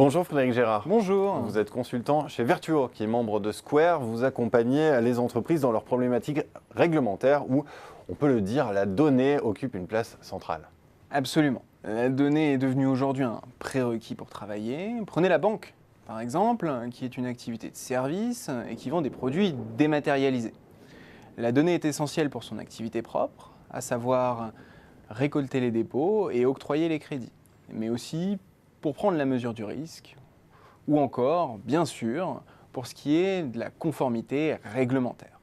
Bonjour Frédéric Gérard. Bonjour. Vous êtes consultant chez Vertuo, qui est membre de Square. Vous accompagnez les entreprises dans leurs problématiques réglementaires où, on peut le dire, la donnée occupe une place centrale. Absolument. La donnée est devenue aujourd'hui un prérequis pour travailler. Prenez la banque, par exemple, qui est une activité de service et qui vend des produits dématérialisés. La donnée est essentielle pour son activité propre, à savoir récolter les dépôts et octroyer les crédits, mais aussi pour prendre la mesure du risque, ou encore, bien sûr, pour ce qui est de la conformité réglementaire.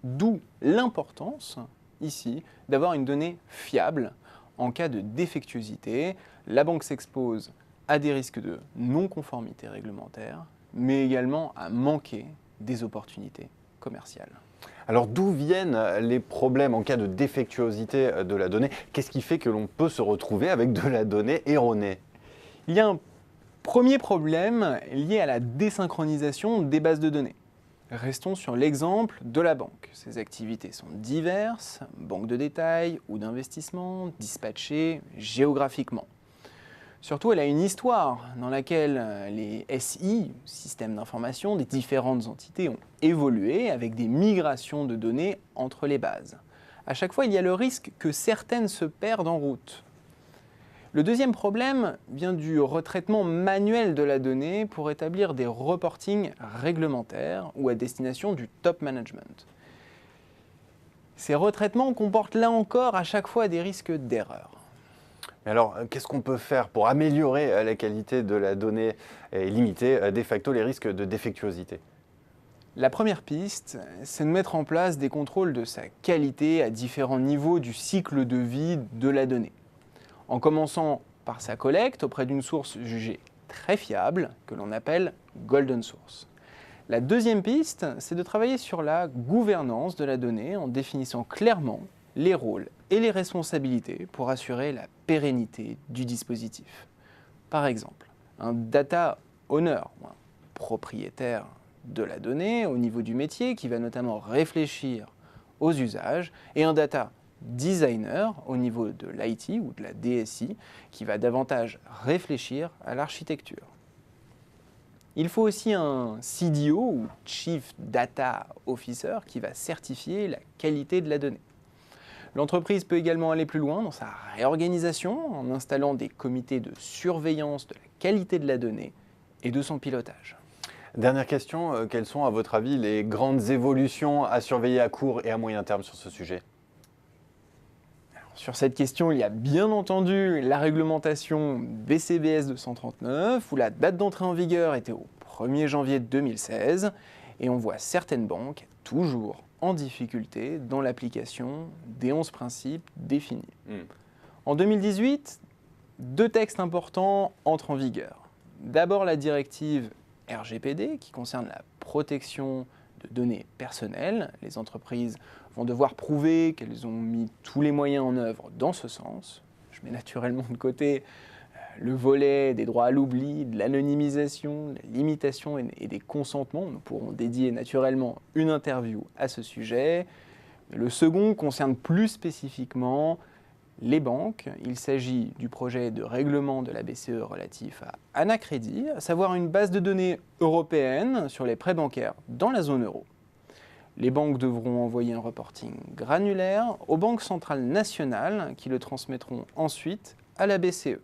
D'où l'importance, ici, d'avoir une donnée fiable. En cas de défectuosité, la banque s'expose à des risques de non-conformité réglementaire, mais également à manquer des opportunités commerciales. Alors d'où viennent les problèmes en cas de défectuosité de la donnée? Qu'est-ce qui fait que l'on peut se retrouver avec de la donnée erronée? Il y a un premier problème lié à la désynchronisation des bases de données. Restons sur l'exemple de la banque. Ses activités sont diverses, banque de détail ou d'investissement, dispatchées géographiquement. Surtout, elle a une histoire dans laquelle les SI, systèmes d'information, des différentes entités ont évolué avec des migrations de données entre les bases. À chaque fois, il y a le risque que certaines se perdent en route. Le deuxième problème vient du retraitement manuel de la donnée pour établir des reportings réglementaires ou à destination du top management. Ces retraitements comportent là encore à chaque fois des risques d'erreur. Alors, qu'est-ce qu'on peut faire pour améliorer la qualité de la donnée et limiter de facto les risques de défectuosité? La première piste, c'est de mettre en place des contrôles de sa qualité à différents niveaux du cycle de vie de la donnée. En commençant par sa collecte auprès d'une source jugée très fiable, que l'on appelle Golden Source. La deuxième piste, c'est de travailler sur la gouvernance de la donnée en définissant clairement les rôles et les responsabilités pour assurer la pérennité du dispositif. Par exemple, un data owner, ou un propriétaire de la donnée au niveau du métier qui va notamment réfléchir aux usages, et un data designer au niveau de l'IT ou de la DSI qui va davantage réfléchir à l'architecture. Il faut aussi un CDO ou Chief Data Officer qui va certifier la qualité de la donnée. L'entreprise peut également aller plus loin dans sa réorganisation en installant des comités de surveillance de la qualité de la donnée et de son pilotage. Dernière question, quelles sont à votre avis les grandes évolutions à surveiller à court et à moyen terme sur ce sujet? Sur cette question, il y a bien entendu la réglementation BCBS 239, où la date d'entrée en vigueur était au 1er janvier 2016, et on voit certaines banques toujours en difficulté dans l'application des 11 principes définis. En 2018, deux textes importants entrent en vigueur. D'abord la directive RGPD, qui concerne la protection de données personnelles. Les entreprises vont devoir prouver qu'elles ont mis tous les moyens en œuvre dans ce sens. Je mets naturellement de côté le volet des droits à l'oubli, de l'anonymisation, de la limitation et des consentements. Nous pourrons dédier naturellement une interview à ce sujet. Le second concerne plus spécifiquement les banques. Il s'agit du projet de règlement de la BCE relatif à Anacrédit, à savoir une base de données européenne sur les prêts bancaires dans la zone euro. Les banques devront envoyer un reporting granulaire aux banques centrales nationales qui le transmettront ensuite à la BCE.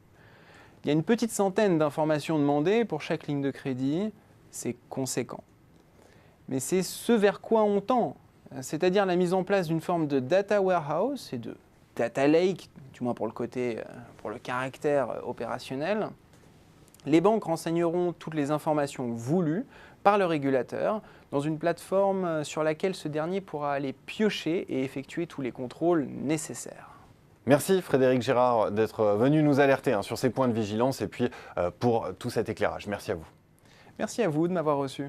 Il y a une petite centaine d'informations demandées pour chaque ligne de crédit, c'est conséquent. Mais c'est ce vers quoi on tend, c'est-à-dire la mise en place d'une forme de data warehouse et de data lake, du moins pour le caractère opérationnel. Les banques renseigneront toutes les informations voulues par le régulateur dans une plateforme sur laquelle ce dernier pourra aller piocher et effectuer tous les contrôles nécessaires. Merci Frédéric Gérard d'être venu nous alerter sur ces points de vigilance et puis pour tout cet éclairage. Merci à vous. Merci à vous de m'avoir reçu.